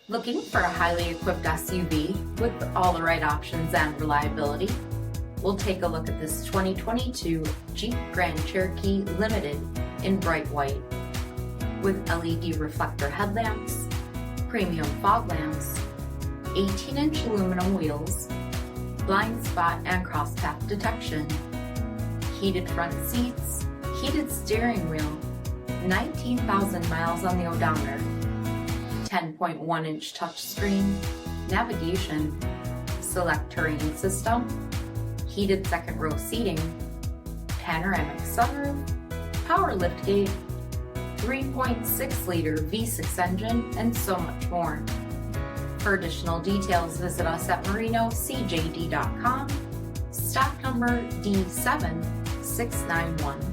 Looking for a highly equipped SUV with all the right options and reliability? We'll take a look at this 2022 Jeep Grand Cherokee Limited in bright white. With LED reflector headlamps, premium fog lamps, 18-inch aluminum wheels, blind spot and crosspath detection, heated front seats, heated steering wheel, 19,000 miles on the odometer, 10.1-inch touchscreen, navigation, SELEC-TERRAIN system, heated second row seating, panoramic sunroof, power liftgate, 3.6-liter V6 engine, and so much more. For additional details, visit us at marinocjd.com, stock number D7691.